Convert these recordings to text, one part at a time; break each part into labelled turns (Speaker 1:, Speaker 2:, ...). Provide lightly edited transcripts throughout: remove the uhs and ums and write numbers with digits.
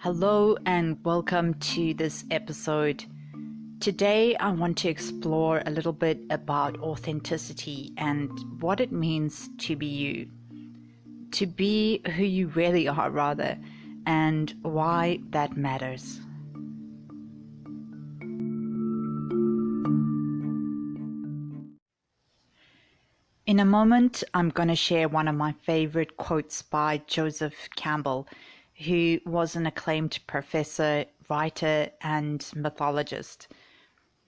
Speaker 1: Hello and welcome to this episode. Today I want to explore a little bit about authenticity and what it means to be you. To be who you really are, rather, and why that matters. In a moment, I'm going to share one of my favorite quotes by Joseph Campbell, who was an acclaimed professor, writer, and mythologist.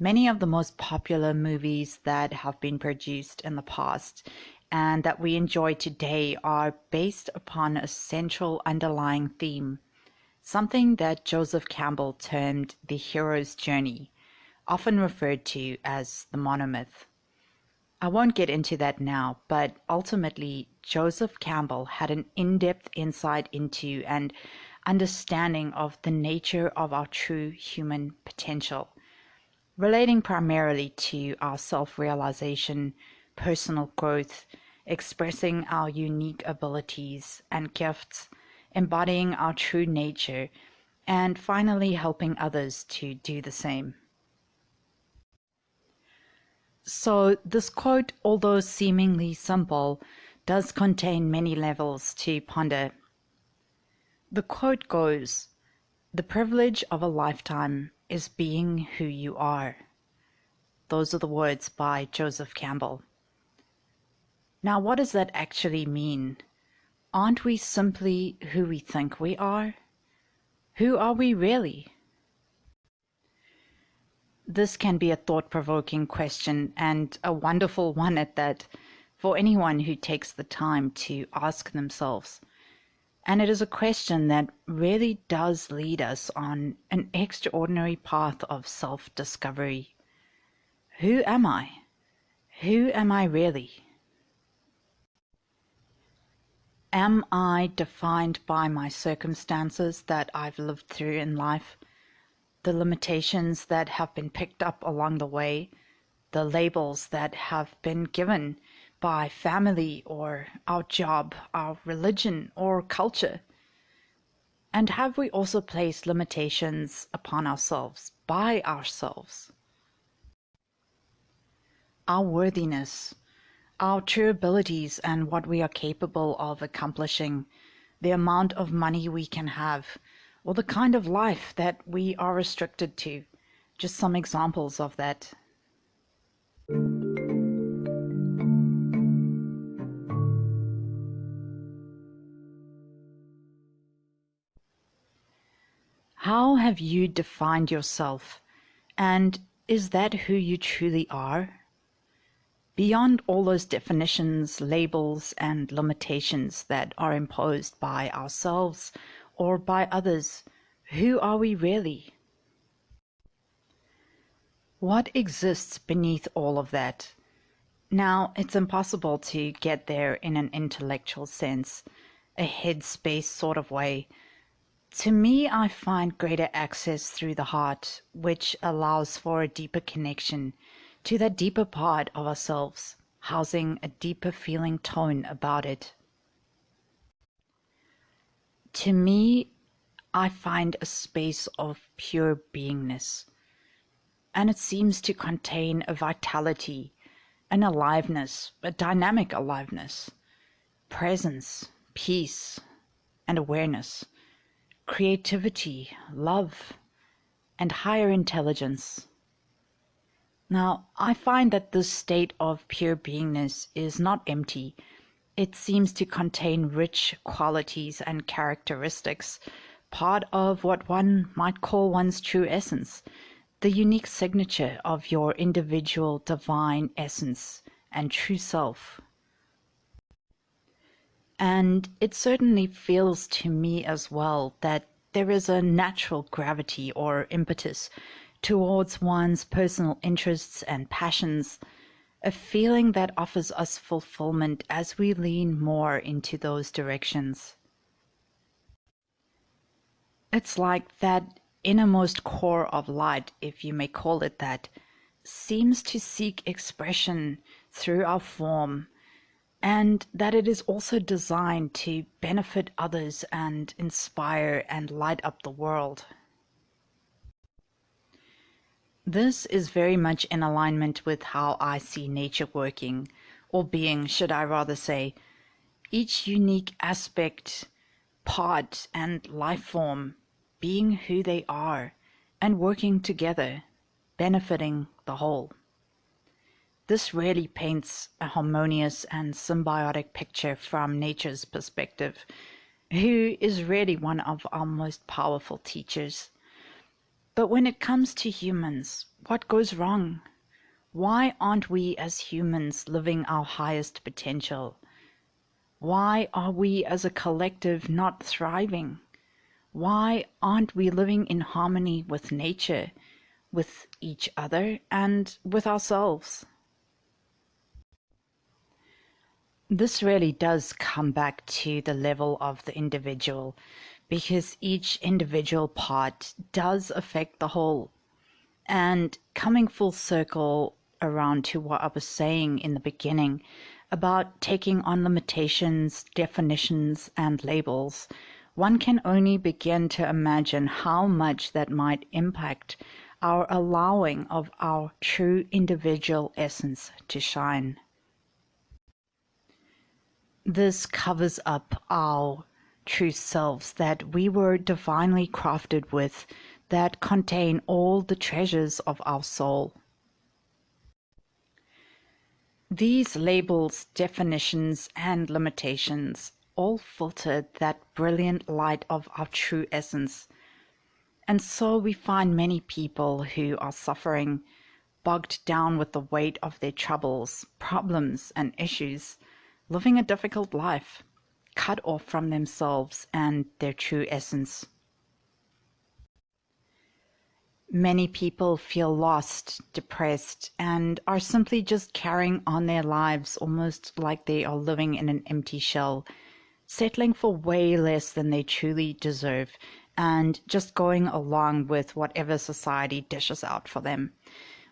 Speaker 1: Many of the most popular movies that have been produced in the past and that we enjoy today are based upon a central underlying theme, something that Joseph Campbell termed the hero's journey, often referred to as the monomyth. I won't get into that now, but ultimately, Joseph Campbell had an in-depth insight into and understanding of the nature of our true human potential, relating primarily to our self-realization, personal growth, expressing our unique abilities and gifts, embodying our true nature, and finally helping others to do the same. So this quote, although seemingly simple, does contain many levels to ponder. The quote goes, "The privilege of a lifetime is being who you are." Those are the words by Joseph Campbell. Now, what does that actually mean? Aren't we simply who we think we are? Who are we really? This can be a thought-provoking question, and a wonderful one at that, for anyone who takes the time to ask themselves. And it is a question that really does lead us on an extraordinary path of self-discovery. Who am I? Who am I really? Am I defined by my circumstances that I've lived through in life? The limitations that have been picked up along the way, the labels that have been given by family or our job, our religion or culture? And have we also placed limitations upon ourselves, by ourselves? Our worthiness, our true abilities and what we are capable of accomplishing, the amount of money we can have, or the kind of life that we are restricted to. Just some examples of that. How have you defined yourself? And is that who you truly are? Beyond all those definitions, labels, and limitations that are imposed by ourselves or by others, who are we really? What exists beneath all of that? Now, it's impossible to get there in an intellectual sense, a headspace sort of way. To me, I find greater access through the heart, which allows for a deeper connection to that deeper part of ourselves, housing a deeper feeling tone about it. To me, I find a space of pure beingness, and it seems to contain a vitality, an aliveness, a dynamic aliveness, presence, peace, and awareness, creativity, love, and higher intelligence. Now, I find that this state of pure beingness is not empty. It seems to contain rich qualities and characteristics, part of what one might call one's true essence, the unique signature of your individual divine essence and true self. And it certainly feels to me as well that there is a natural gravity or impetus towards one's personal interests and passions, a feeling that offers us fulfillment as we lean more into those directions. It's like that innermost core of light, if you may call it that, seems to seek expression through our form, and that it is also designed to benefit others and inspire and light up the world. This is very much in alignment with how I see nature working, or being, should I rather say. Each unique aspect, part, and life form being who they are and working together, benefiting the whole. This really paints a harmonious and symbiotic picture from nature's perspective, who is really one of our most powerful teachers. But when it comes to humans, what goes wrong? Why aren't we as humans living our highest potential? Why are we as a collective not thriving? Why aren't we living in harmony with nature, with each other, and with ourselves? This really does come back to the level of the individual, because each individual part does affect the whole. And coming full circle around to what I was saying in the beginning about taking on limitations, definitions, and labels, one can only begin to imagine how much that might impact our allowing of our true individual essence to shine. This covers up our true selves that we were divinely crafted with, that contain all the treasures of our soul. These labels, definitions, and limitations all filter that brilliant light of our true essence. And so we find many people who are suffering, bogged down with the weight of their troubles, problems, and issues, living a difficult life, cut off from themselves and their true essence. Many people feel lost, depressed, and are simply just carrying on their lives almost like they are living in an empty shell, settling for way less than they truly deserve, and just going along with whatever society dishes out for them,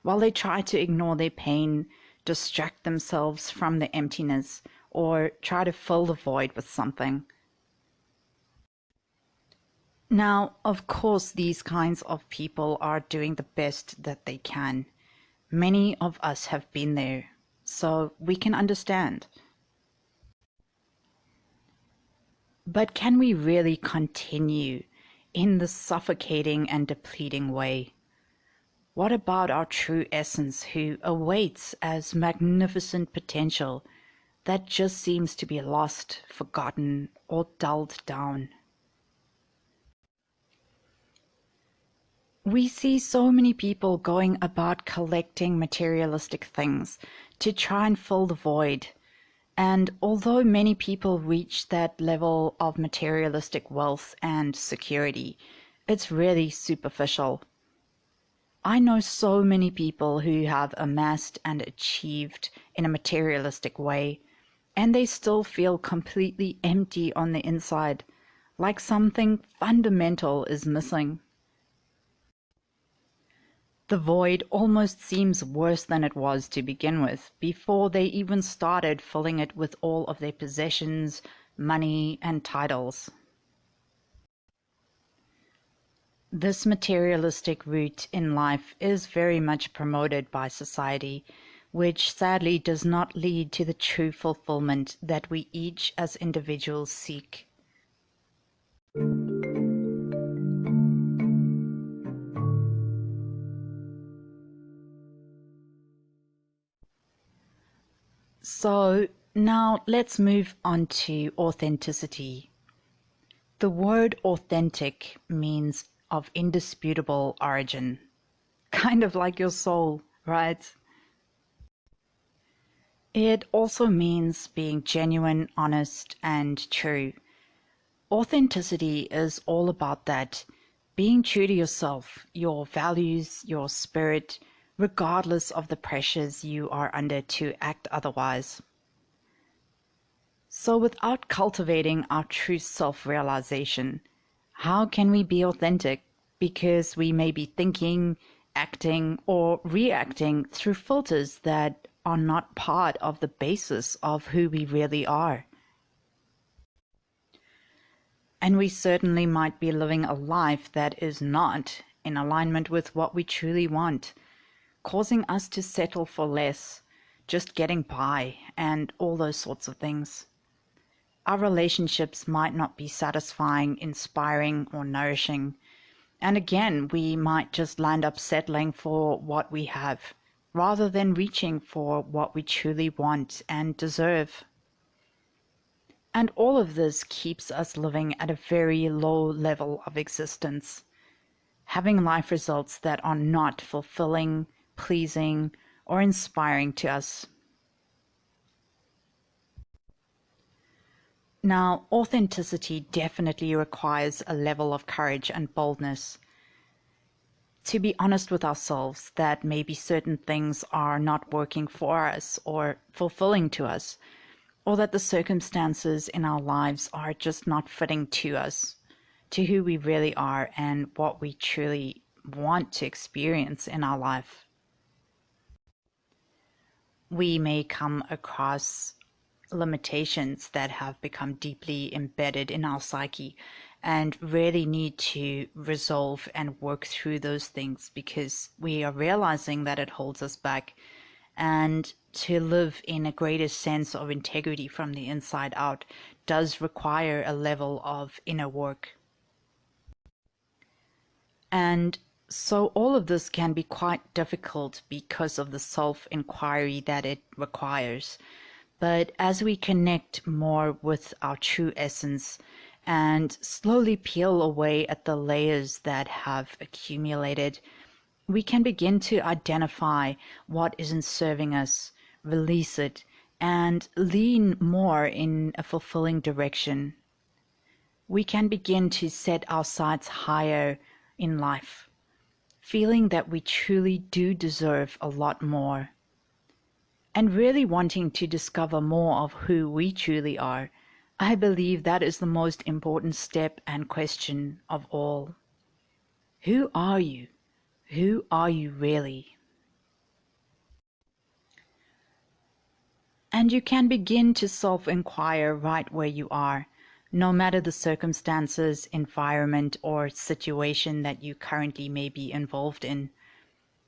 Speaker 1: while they try to ignore their pain, distract themselves from the emptiness, or try to fill the void with something. Now, of course, these kinds of people are doing the best that they can. Many of us have been there, so we can understand. But can we really continue in this suffocating and depleting way? What about our true essence who awaits as magnificent potential that just seems to be lost, forgotten, or dulled down? We see so many people going about collecting materialistic things to try and fill the void. And although many people reach that level of materialistic wealth and security, it's really superficial. I know so many people who have amassed and achieved in a materialistic way, and they still feel completely empty on the inside, like something fundamental is missing. The void almost seems worse than it was to begin with, before they even started filling it with all of their possessions, money, and titles. This materialistic route in life is very much promoted by society, which sadly does not lead to the true fulfillment that we each as individuals seek. So now let's move on to authenticity. The word authentic means of indisputable origin, kind of like your soul, right? It also means being genuine, honest, and true. Authenticity is all about that, being true to yourself, your values, your spirit, regardless of the pressures you are under to act otherwise. So without cultivating our true self-realization, how can we be authentic? Because we may be thinking, acting, or reacting through filters that are not part of the basis of who we really are. And we certainly might be living a life that is not in alignment with what we truly want, causing us to settle for less, just getting by, and all those sorts of things. Our relationships might not be satisfying, inspiring, or nourishing. And again, we might just land up settling for what we have, rather than reaching for what we truly want and deserve. And all of this keeps us living at a very low level of existence, having life results that are not fulfilling, pleasing, or inspiring to us. Now, authenticity definitely requires a level of courage and boldness. To be honest with ourselves that maybe certain things are not working for us or fulfilling to us, or that the circumstances in our lives are just not fitting to us, to who we really are and what we truly want to experience in our life. We may come across limitations that have become deeply embedded in our psyche and really need to resolve and work through those things because we are realizing that it holds us back. And to live in a greater sense of integrity from the inside out does require a level of inner work. And so all of this can be quite difficult because of the self-inquiry that it requires. But as we connect more with our true essence and slowly peel away at the layers that have accumulated, we can begin to identify what isn't serving us, release it, and lean more in a fulfilling direction. We can begin to set our sights higher in life, feeling that we truly do deserve a lot more, and really wanting to discover more of who we truly are. I believe that is the most important step and question of all. Who are you? Who are you really? And you can begin to self-inquire right where you are, no matter the circumstances, environment, or situation that you currently may be involved in.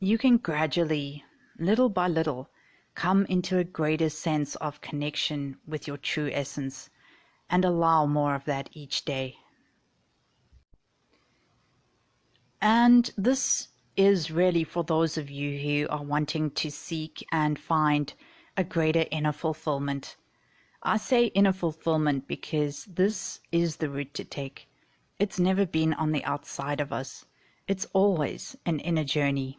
Speaker 1: You can gradually, little by little, come into a greater sense of connection with your true essence and allow more of that each day. And this is really for those of you who are wanting to seek and find a greater inner fulfillment. I say inner fulfillment because this is the route to take. It's never been on the outside of us. It's always an inner journey.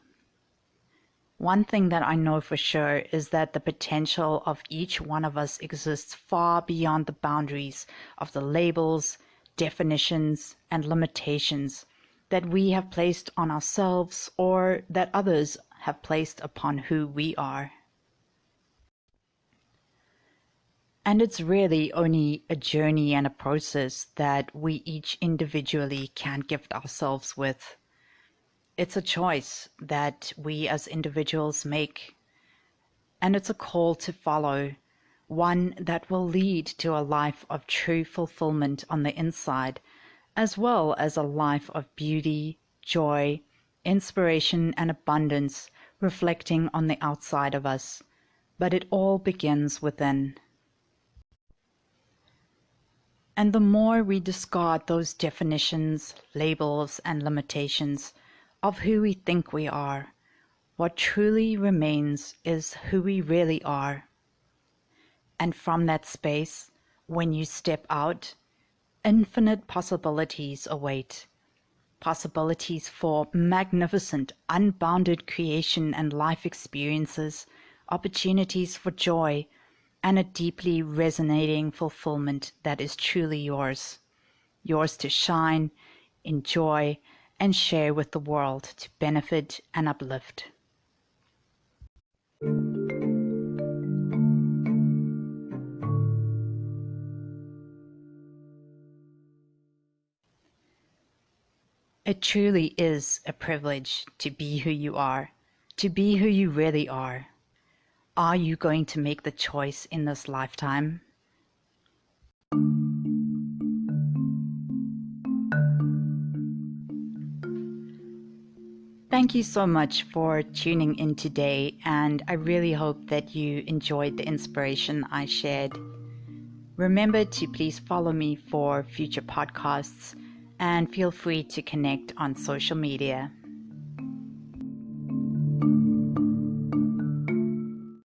Speaker 1: One thing that I know for sure is that the potential of each one of us exists far beyond the boundaries of the labels, definitions, and limitations that we have placed on ourselves or that others have placed upon who we are. And it's really only a journey and a process that we each individually can gift ourselves with. It's a choice that we as individuals make, and it's a call to follow, one that will lead to a life of true fulfillment on the inside, as well as a life of beauty, joy, inspiration, and abundance reflecting on the outside of us. But it all begins within. And the more we discard those definitions, labels, and limitations of who we think we are, what truly remains is who we really are. And from that space, when you step out, infinite possibilities await. Possibilities for magnificent, unbounded creation and life experiences, opportunities for joy, and a deeply resonating fulfillment that is truly yours. Yours to shine, enjoy, and share with the world to benefit and uplift. It truly is a privilege to be who you are, to be who you really are. Are you going to make the choice in this lifetime? Thank you so much for tuning in today, and I really hope that you enjoyed the inspiration I shared. Remember to please follow me for future podcasts and feel free to connect on social media.